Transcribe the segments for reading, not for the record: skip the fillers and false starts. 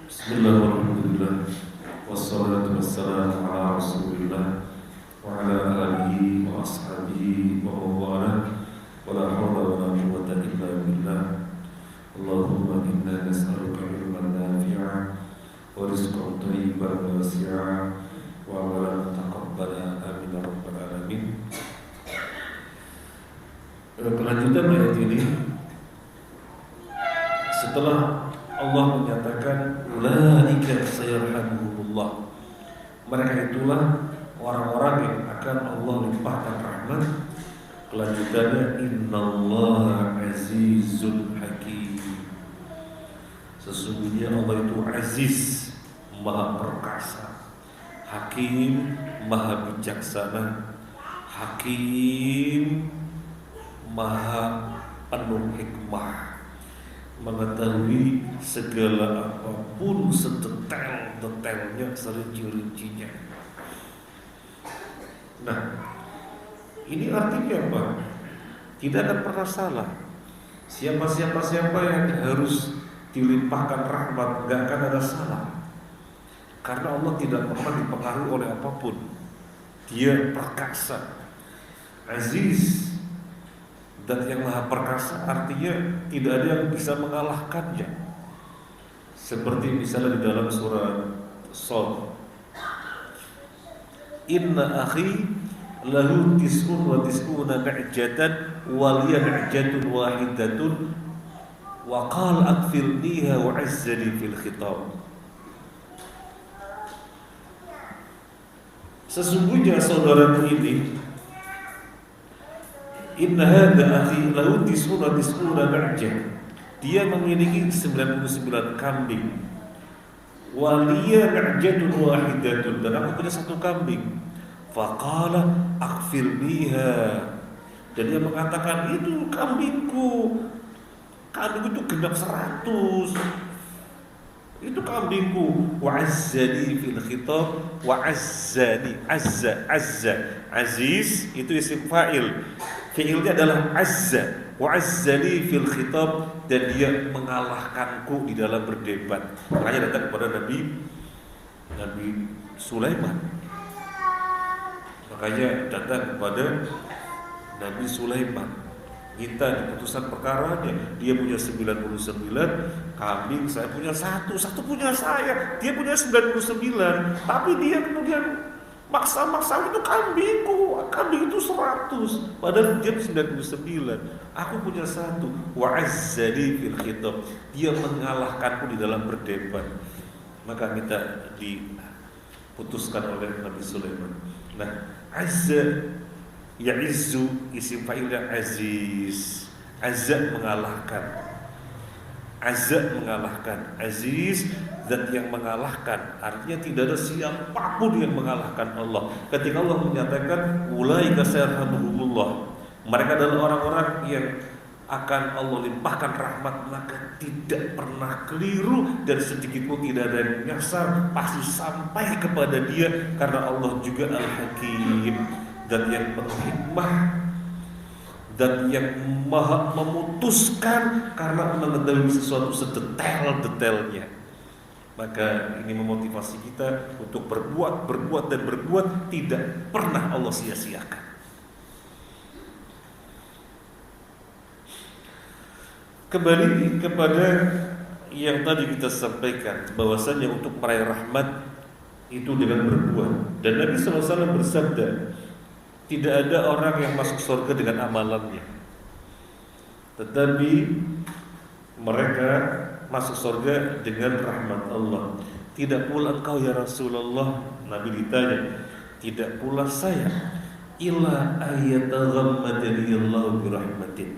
Bismillahirrahmanirrahim. Wassalatu wassalamu ala Rasulillah wa ala alihi wa ashabihi wa mawala wa la hawla wa la quwwata illa billah. Allahumma inna nas'aluka ilman nafi'a wa rizqan thayyiban wasi'a wa amalan taqabbala amin ya rabbal alamin. Kelanjutan ayat ini, setelah Allah menyatakan ulaika sayarhamuhumullah, mereka itulah orang-orang yang akan Allah limpahkan rahmat. Kelanjutannya innallaha azizun hakim, sesungguhnya Allah itu aziz, maha perkasa, hakim, maha bijaksana, hakim, maha penuh hikmah, mengetahui segala apapun sedetail-detailnya, serinci-rincinya. Nah, ini artinya apa? Tidak akan pernah salah. Siapa yang harus dilimpahkan rahmat, gak akan ada salah. Karena Allah tidak pernah dipengaruhi oleh apapun. Dia perkasa, aziz, dan yang maha perkasa, artinya tidak ada yang bisa mengalahkannya. Seperti misalnya di dalam surat Shad, inna akhi lahu tis'un wa tis'una na'jatan wa liya na'jatun wahidatun wa qala akfilniha wa azzani fil khitab. Sesungguhnya saudaraku ini, inna hadza akhi lahu tis'una na'jah, dia memiliki 99 kambing, waliya na'jatun wahidatun, dan aku punya satu kambing. Faqala akfirniha, dan dia mengatakan itu kambingku itu genap 100, itu kambingku. Wa azzani fil khitab, wa azzani, azza aziz itu isim fa'il, fi'ilnya adalah azza. Wa azzani fil khitab, dan dia mengalahkanku di dalam berdebat. Makanya datang kepada Nabi Sulaiman. Makanya datang kepada Nabi Sulaiman, minta diputuskan perkaranya. Dia punya 99 kambing, saya punya satu punya saya. Dia punya 99, tapi dia kemudian maksa itu kambing itu 100, padahal dia 99. Aku punya satu. Wa azzani fil khitab, dia mengalahkanku di dalam berdebat. Maka minta diputuskan oleh Nabi Sulaiman. Nah, azza ya'izzu, isim fa'ilnya aziz. Azza mengalahkan, aziz, zat yang mengalahkan. Artinya tidak ada siapapun yang mengalahkan Allah. Ketika Allah menyatakan ulaika sayarhamuhumullah, mereka adalah orang-orang yang akan Allah limpahkan rahmat, maka tidak pernah keliru dan sedikit pun tidak ada yang nyasar, pasti sampai kepada dia, karena Allah juga Al-Hakim, dan yang penuh hikmah, dan yang maha memutuskan karena mengetahui sesuatu sedetail-detailnya. Maka ini memotivasi kita untuk berbuat, tidak pernah Allah sia-siakan. Kembali kepada yang tadi kita sampaikan, bahwasanya untuk meraih rahmat itu dengan berbuat. Dan Nabi SAW bersabda, tidak ada orang yang masuk surga dengan amalannya, tetapi mereka masuk surga dengan rahmat Allah. Tidak pula engkau ya Rasulullah, Nabi ditanya, tidak pula saya, illa ayyataghammadani Allah birahmatin,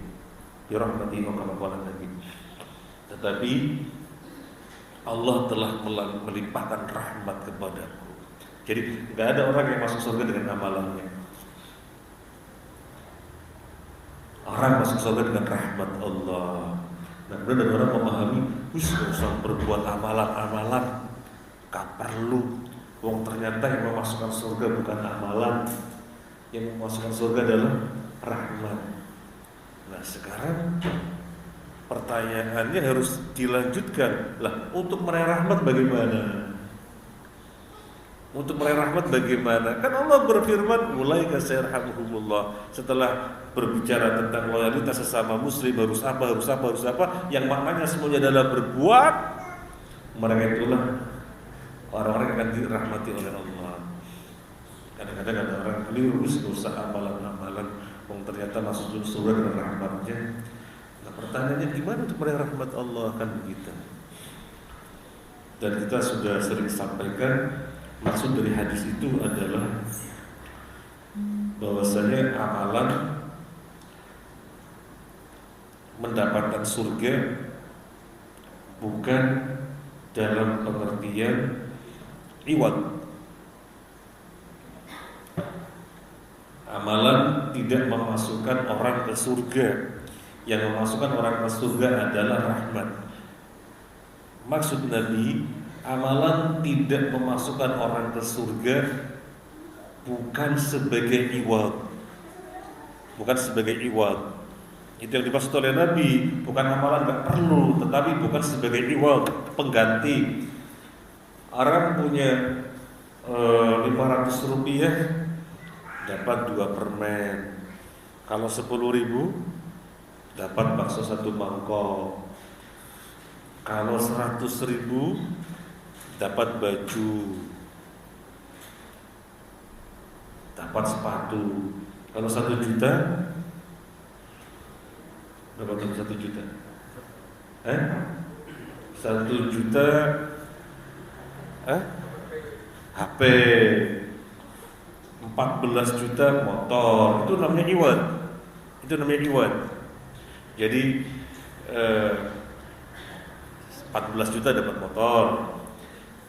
birahmati wa Nabi, tetapi Allah telah melimpahkan rahmat kepadaku. Jadi tidak ada orang yang masuk surga dengan amalannya. Orang masuk surga dengan rahmat Allah. Nah, kemudian orang memahami, usah berbuat amalan, gak perlu. Wong ternyata yang memasukkan surga bukan amalan, yang memasukkan surga adalah rahmat. Nah, sekarang Pertanyaannya harus dilanjutkan. Lah, untuk meraih rahmat bagaimana? Untuk meraih rahmat bagaimana? Kan Allah berfirman, "Ulaika sayarhamuhumullah." Setelah berbicara tentang loyalitas sesama muslim, harus apa, yang maknanya semuanya adalah berbuat, mereka itulah orang-orang yang akan dirahmati oleh Allah. Kadang-kadang ada orang keliru, usah amalan-amalan, ternyata masuk surga dengan rahmatnya. Nah, pertanyaannya gimana untuk meraih rahmat Allah, kan begitu. Dan kita sudah sering sampaikan, maksud dari hadis itu adalah bahwasanya amalan mendapatkan surga bukan dalam pengertian iwad. Amalan tidak memasukkan orang ke surga. Yang memasukkan orang ke surga adalah rahmat. Maksud Nabi, amalan tidak memasukkan orang ke surga bukan sebagai iwad. Bukan sebagai iwad. Itu yang dimaksud oleh Nabi. Bukan amalan gak perlu, tetapi bukan sebagai iwad, pengganti. Orang punya 500 rupiah dapat 2 permen. Kalau 10.000 dapat bakso 1 mangkok. Kalau 100.000 dapat baju, dapat sepatu. Kalau 1 juta dapat 1 juta. 1 juta HP, 14 juta motor. Itu namanya iwad. Jadi 14 juta dapat motor,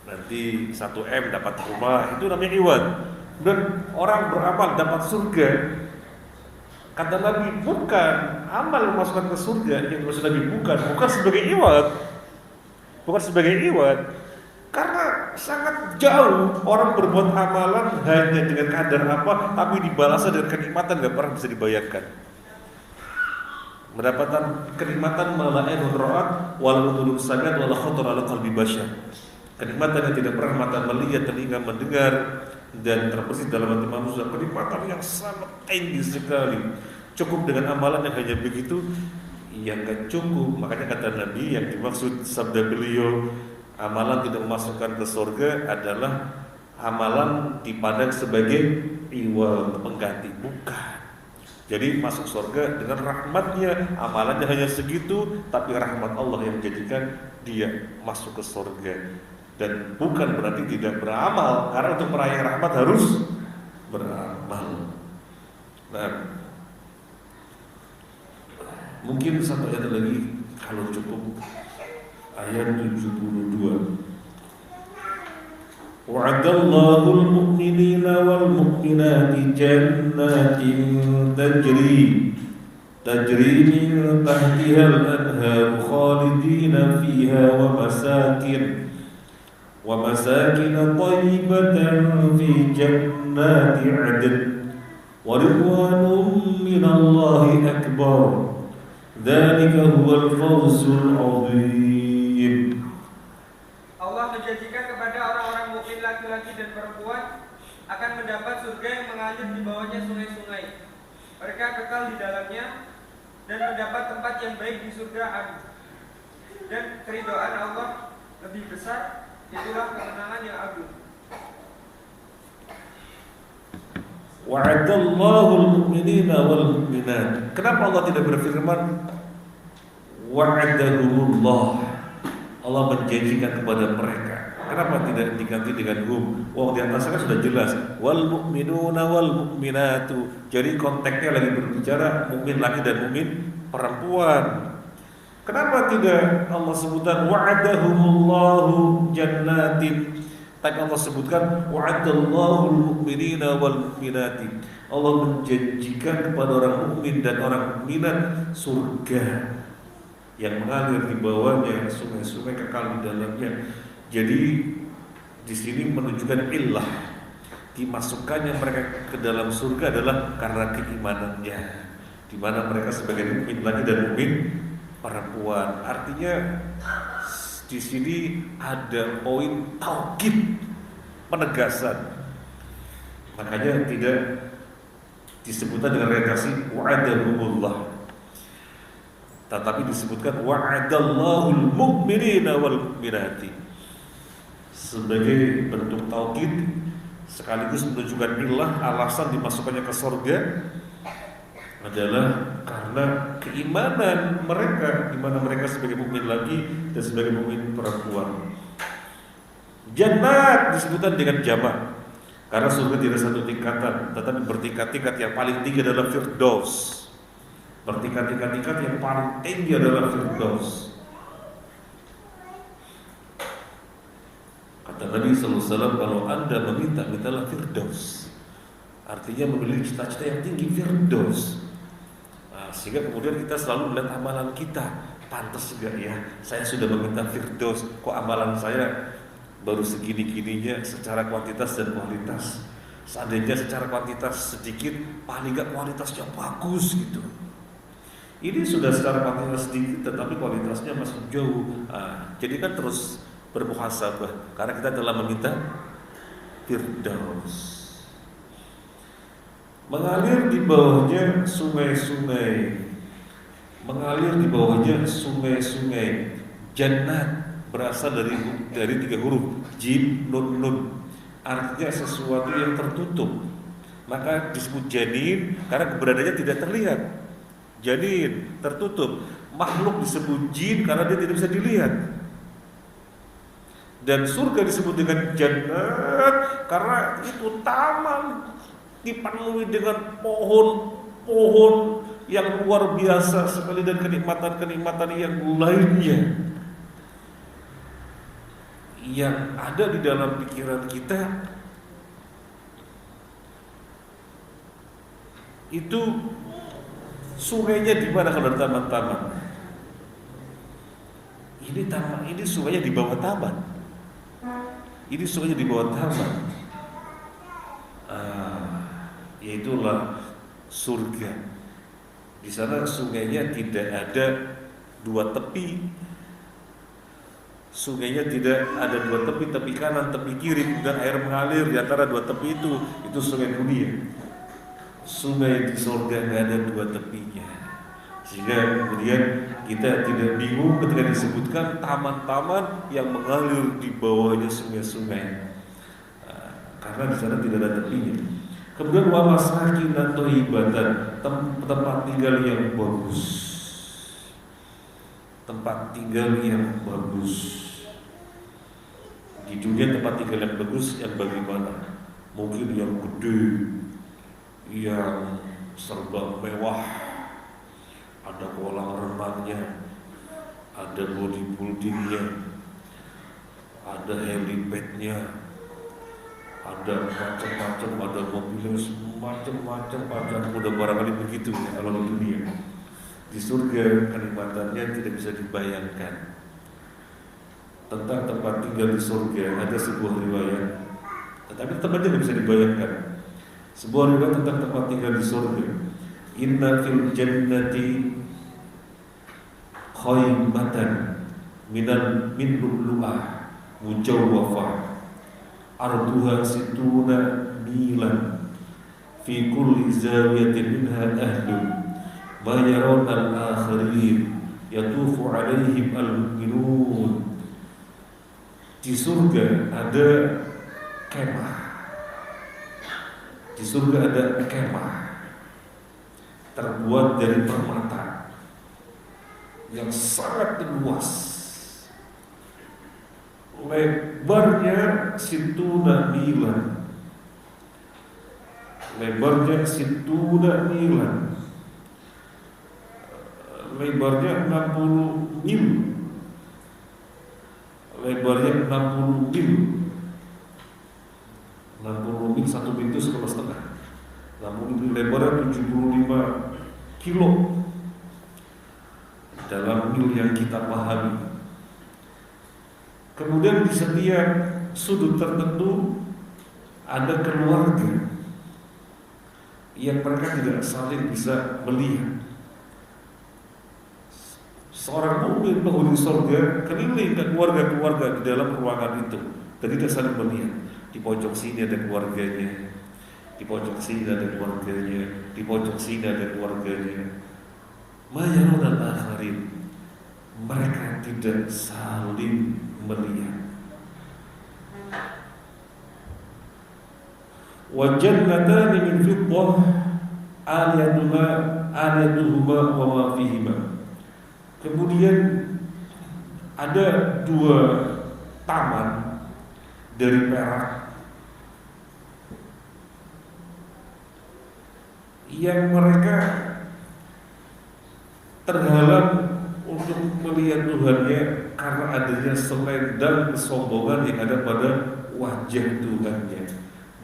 nanti 1 M dapat rumah. Itu namanya iwad. Dan orang beramal dapat surga. Kata Nabi, bukan amal memasukkan ke surga. Yang dimaksud Nabi bukan sebagai iwad. Bukan sebagai iwad. Karena sangat jauh orang berbuat amalan hanya dengan kadar apa, tapi dibalasnya dengan kenikmatan gak pernah bisa dibayangkan. Mendapatkan kenikmatan mala'in ra'at wal udhun sagat wal khatar ala qalbi bashar. Kenikmatan yang tidak pernah mata melihat, telinga mendengar, dan terbesit dalam hati manusia. Kenikmatan yang sangat tinggi sekali. Cukup dengan amalan yang hanya begitu, yang gak cukup. Makanya kata Nabi, yang dimaksud sabda beliau, amalan tidak memasukkan ke surga adalah amalan dipandang sebagai iwal, pengganti. Bukan. Jadi masuk surga dengan rahmatnya. Amalannya hanya segitu, tapi rahmat Allah yang menjadikan dia masuk ke surga. Dan bukan berarti tidak beramal, karena untuk meraih rahmat harus beramal. Nah, mungkin satu ayat lagi kalau cukup, ayat 72. Wa'adallahu al-mu'minina wal-mu'minati jannatin tajri min tahtiha al-anhar khalidina fiha wa masakin tayyibatan fi jannati 'adn wa ridwanun minallahi akbar. Dzalika huwal fawzul 'adzim. Allah menjanjikan kepada orang-orang mukmin laki-laki dan perempuan akan mendapat surga yang mengalir di bawahnya sungai-sungai. Mereka kekal di dalamnya dan mendapat tempat yang baik di surga agung. Dan keridhaan Allah lebih besar, itulah kemenangan yang agung. Wa'adallahu al-mu'minina wal-mu'minat. Kenapa Allah tidak berfirman wa'adahumullah? Allah menjanjikan kepada mereka. Kenapa tidak diganti dengan hum? Wong di atasnya kan sudah jelas wal mu'minuna wal mu'minatu. Jadi konteksnya lagi berbicara mukmin laki dan mukmin perempuan. Kenapa tidak Allah sebutkan wa'adahumullahu jannatin? Tapi Allah sebutkan wa'adallahu al-mu'minina wal mu'minati. Allah menjanjikan kepada orang mukmin dan orang mukminat surga yang mengalir di bawahnya sungai-sungai kekal di dalamnya. Jadi di sini menunjukkan illah, dimasukkannya mereka ke dalam surga adalah karena keimanannya, di mana mereka sebagai mukmin laki dan mukmin perempuan. Artinya di sini ada poin taukid, penegasan. Makanya tidak disebutkan dengan redaksi wa'adahumullah, tetapi disebutkan wa'adallahul mu'minina wal mu'minati sebagai bentuk taukid sekaligus menunjukkan ilah alasan dimasukkannya ke surga adalah karena keimanan mereka, di mana mereka sebagai mukmin lagi dan sebagai mukmin perempuan. Jannat disebutkan dengan jamak karena surga tidak satu tingkatan, tetapi bertingkat-tingkat. Yang paling tinggi adalah Firdaus. Bertingkat-tingkat yang paling tinggi adalah Firdaus. Kata Nabi SAW, kalau Anda meminta, mintalah Firdaus. Artinya memiliki cita-cita yang tinggi, Firdaus. Sehingga kemudian kita selalu melihat amalan kita, pantas juga ya, saya sudah meminta Firdaus, kok amalan saya baru segini-gininya secara kuantitas dan kualitas. Seandainya secara kuantitas sedikit, paling gak kualitasnya bagus gitu. Ini sudah secara kuantitas sedikit, tetapi kualitasnya masih jauh. Jadi kan terus bermuhasabah karena kita telah meminta Firdaus. Mengalir di bawahnya sungai-sungai, mengalir di bawahnya sungai-sungai. Jannat berasal dari 3 huruf, jim, nun, nun. Artinya sesuatu yang tertutup. Maka disebut janin karena keberadaannya tidak terlihat. Janin tertutup. Makhluk disebut jin karena dia tidak bisa dilihat. Dan surga disebut dengan jannat karena itu taman dipenuhi dengan pohon-pohon yang luar biasa sekali dan kenikmatan-kenikmatan yang lainnya yang ada di dalam pikiran kita itu. Sungainya di mana kalau ada taman-taman? Ini sungainya di bawah taman. Ini sungainya di bawah taman. Yaitulah surga. Di sana sungainya tidak ada 2 tepi. Sungainya tidak ada 2 tepi, tepi kanan, tepi kiri, dan air mengalir di antara 2 tepi itu sungai dunia. Sungai di surga nggak ada 2 tepinya, sehingga kemudian kita tidak bingung ketika disebutkan taman-taman yang mengalir di bawahnya sungai-sungai, karena di sana tidak ada tepinya. Kemudian wa masakin thayyibatan, tempat tinggal yang bagus, tempat tinggal yang bagus. Di dunia tempat tinggal yang bagus yang bagaimana? Mungkin yang gede, yang serba mewah, ada kolam renangnya, ada bodybuildingnya, ada helipadnya, ada macam-macam, ada mobilnya macam-macam, udah barangkali begitu ya kalau di dunia. Di surga kenikmatannya tidak bisa dibayangkan. Tentang tempat tinggal di surga ada sebuah riwayat, tetapi tempatnya tidak bisa dibayangkan. Sebuah riwayat tentang tempat tinggal di surga. Inna fil jannati khaymatan min lu'lu'ah mujawwafah arduha situna milan fi kulli zawiyatin minha ahlun bayaron al-akhirin yatufu alaihim al-mu'minun. Di surga ada kemah. Di surga ada kemah terbuat dari permata yang sangat luas. Lebarnya situna milan. Lebarnya situna milan. Lebarnya 60 mil. Lebarnya 60 mil. 60 mil, 1 mil itu 1,5. 60 mil lebarnya 75 kilo dalam mil yang kita pahami. Kemudian di setiap sudut tertentu ada keluarga yang mereka tidak saling bisa melihat. Seorang mukmin penghuni surga keliling ke keluarga-keluarga di dalam ruangan itu dan tidak saling melihat. Di pojok sini ada keluarganya, di pojok sini ada keluarganya, di pojok sini ada keluarganya. Mayaron dan akharin, mereka tidak saling melihat. Wajannatani min fiddah aliyatuhuma wa ma fihima. Kemudian ada dua taman dari perak yang mereka terhalang untuk melihat Tuhannya karena adanya selendang kesombongan yang ada pada wajah Tuhannya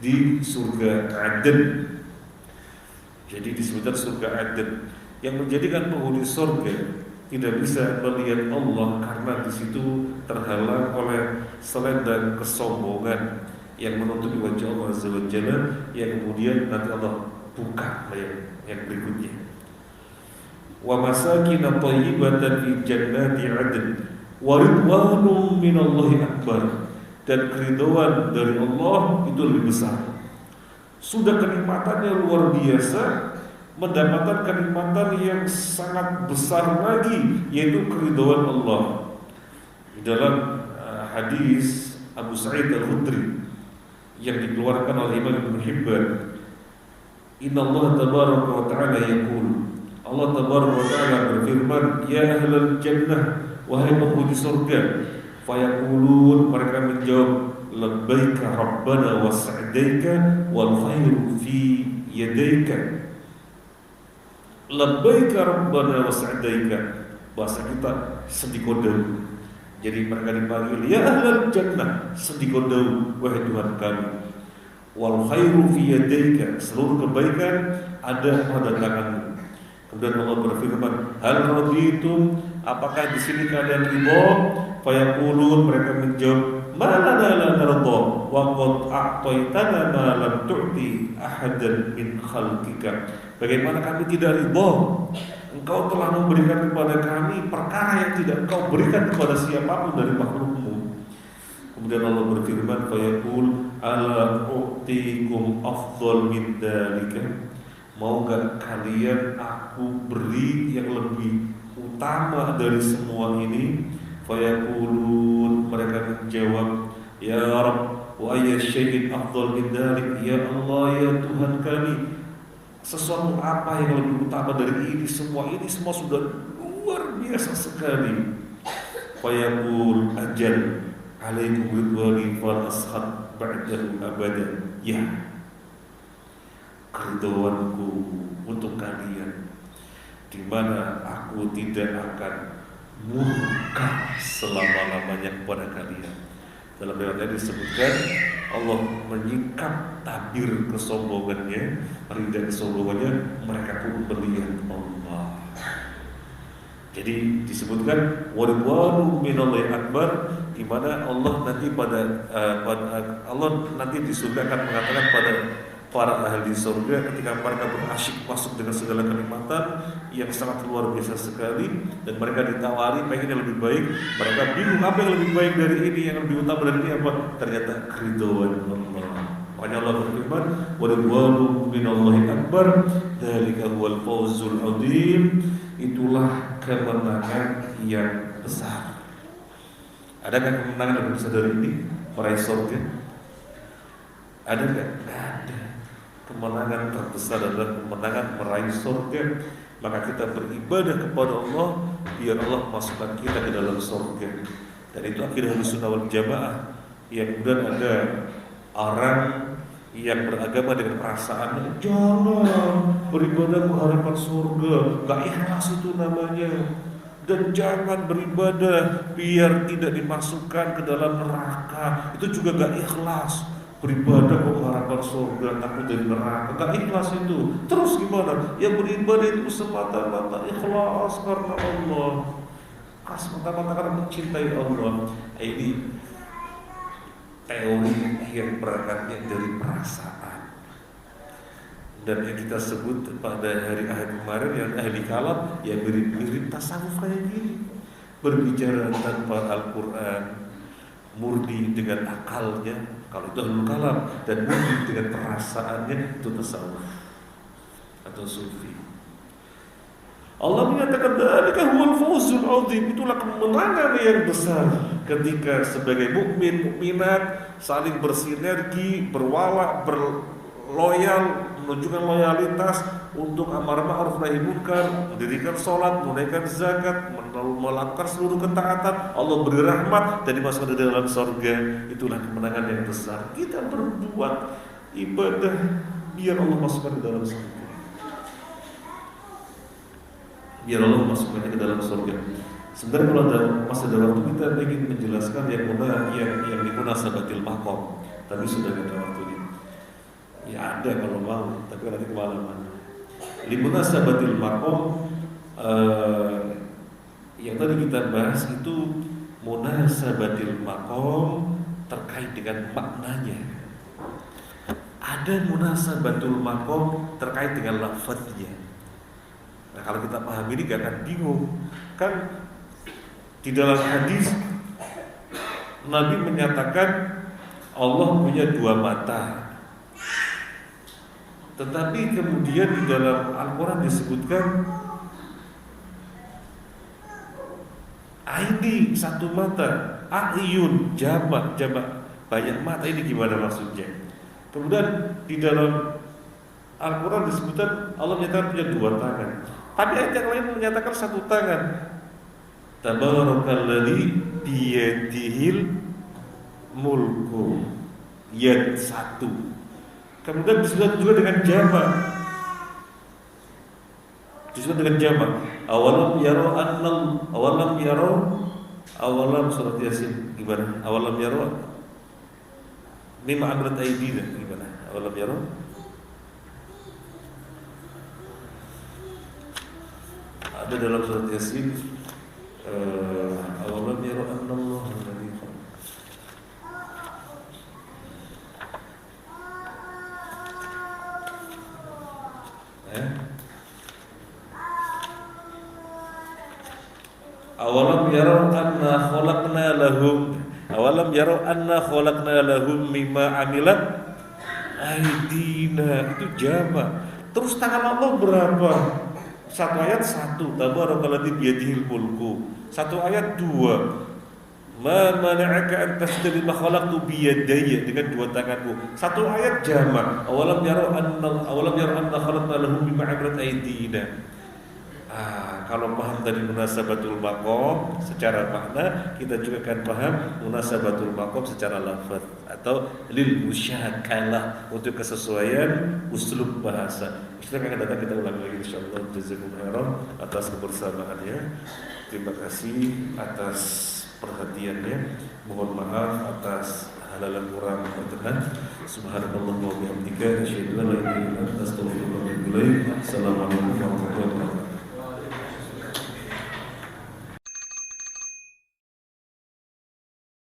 di surga Aden. Jadi disebutkan surga Aden yang menjadikan penghuni surga tidak bisa melihat Allah karena di situ terhalang oleh selendang kesombongan yang menutupi wajah Allah Azza wa Jalla, yang kemudian nanti Allah buka yang berikutnya. Wa masakin thayyibatan fi jannati 'adn wa ridwanun minallahi akbar, dan keridhaan dari Allah itu lebih besar. Sudah kenikmatannya luar biasa, mendapatkan kenikmatan yang sangat besar lagi, yaitu keridhaan Allah. Di dalam hadis Abu Sa'id Al-Khudri yang dikeluarkan oleh Imam Ibn Hibban, Inna Allah tabaraka wa ta'ala yaqul, Allah tabaraka wa ta'ala berfirman, ya ahlal jannah, wahai penghuni surga. Fayaqulun, mereka menjawab, labbaika rabbana wa sa'daika wal khairu fi yadaika. Labbaika rabbana wa sa'daika, bahasa kita sedikodau. Jadi mereka dipanggil ya ahlal jannah, sedikodau, wahai Tuhan kami. Wal khairu fi yadaika, seluruh kebaikan ada pada tanganmu. Kemudian Allah berfirman, hal raditum, apakah di sini kalian ridha? Fayaqulun, mereka menjawab, ma lana la narda wa qad a'taytana ma lam tu'ti ahadan min khalqika. Bagaimana kami tidak ridha? Engkau telah memberikan kepada kami perkara yang tidak Engkau berikan kepada siapapun dari makhlukmu. Kemudian Allah berfirman, fayaqul ala u'tikum afdal min dzalika. Mau gak kalian aku beri yang lebih utama dari semua ini? Fayaqulun, mereka menjawab, ya Rabb, wa ayya syai'in afdal min dzalik, ya Allah, ya Tuhan kami, sesuatu apa yang lebih utama dari ini semua? Ini semua sudah luar biasa sekali. Fayaqul ajal alaikum ridwani fal ashad ba'dahu abadan. Ya, keridhaanku untuk kalian, di mana aku tidak akan murka selama-lamanya kepada kalian. Dalam ayat ini disebutkan Allah menyingkap tabir kesombongannya, ridha kesombongannya, mereka pun melihat Allah. Jadi disebutkan waridwanu minallahi akbar, di mana Allah nanti Allah nanti di surga akan mengatakan pada para ahli surga ketika mereka berasyik masuk dengan segala kenikmatan yang sangat luar biasa sekali, dan mereka ditawari pengen yang lebih baik, mereka bingung apa yang lebih baik dari ini, yang lebih utama dari ini apa? Ternyata keridhaan Allah. Makanya Allah berfirman, wa ridwanu minallahi akbar, dzalika huwal fawzul 'adzim. Itulah kemenangan yang besar. Adakah kemenangan lebih besar dari ini? Meraih surga? Ada enggak? Enggak ada. Kemenangan terbesar adalah kemenangan meraih surga. Maka kita beribadah kepada Allah biar Allah masukkan kita ke dalam surga. Dan itu akidah Ahlussunnah wal Jamaah. Yang kemudian ada orang yang beragama dengan perasaan, jangan beribadah mengharapkan surga, gak ikhlas itu namanya. Dan jangan beribadah biar tidak dimasukkan ke dalam neraka, itu juga gak ikhlas. Beribadah mengharapkan surga, takut dari neraka, gak ikhlas itu. Terus gimana? Yang beribadah itu semata-mata ikhlas karena Allah, semata-mata karena mencintai Allah. Ini teori yang berangkatnya dari perasaan. Dan yang kita sebut pada hari Ahad kemarin yang ahli kalam yang mirip-mirip tasawuf kayak gini, berbicara tanpa Al-Quran, murni dengan akalnya kalau itu ahlul kalam, dan murni dengan perasaannya itu tasawuf atau sufi. Allah menyatakan dzalika huwal fawzul 'adzim, itulah kemenangan yang besar ketika sebagai mukmin mukminat saling bersinergi, berwala, berloyal, menunjukkan loyalitas untuk amar ma'ruf nahi munkar, mendirikan sholat, menunaikan zakat, melakukan seluruh ketaatan. Allah beri rahmat dan dimasukkan di dalam surga. Itulah kemenangan yang besar. Kita berbuat ibadah biar Allah masukkan di dalam surga. Biar Allah masukkan ke dalam surga. Sebenarnya kalau masih ada waktu kita ingin menjelaskan yang limunasabatil maqam, tapi sudah tidak ada waktunya. Ya ada kalau mau, tapi nanti kemalaman. Limunasabatil maqam yang tadi kita bahas itu munasabatil maqam terkait dengan maknanya. Ada munasabatul maqam terkait dengan lafadznya. Nah kalau kita paham ini gak akan bingung. Kan di dalam hadis Nabi menyatakan Allah punya dua mata, tetapi kemudian di dalam Al-Quran disebutkan aini satu mata, ayun jamak banyak mata. Ini gimana maksudnya? Kemudian di dalam Al-Quran disebutkan Allah menyatakan punya dua tangan, tapi ayat yang lain menyatakan satu tangan. Tabarakalladzi biyadihil mulku, yad satu. Kemudian disebut juga dengan jamak. Disebut dengan jamak. Awalam surat Yasin gimana? Awalam yaro mimma amrat aydina gimana? Awalam yaro ada dalam surat Yasin, awalam yaro annallaha alladzi khalaq. Awalam yarau anna khalaqna lahum mimma amilat aydina, itu jamak. Terus tangan Allah berapa? Satu ayat satu, tabarakalladzi biyadihil mulku. Satu ayat dua, ma mana'aka an tasjuda lima khalaqtu biyadayya, dengan dua tanganku. Satu ayat jamak. Awalam yarau anna khalaqna lahum mimma amilat aydina. Kalau paham tadi munasabatul maqam secara makna, kita juga akan paham munasabatul maqam secara lafaz atau lil musyakalah, untuk kesesuaian uslub bahasa. Kita akan datang, kita ulang lagi insyaallah. Jazakumullah khairan atas kebersamaannya. Terima kasih atas perhatiannya. Mohon maaf atas hal-hal kurang berkenan. Subhanallah wa bihamdika asyhadu an la ilaha illa anta astaghfiruka wa atubu ilaik. Assalamualaikum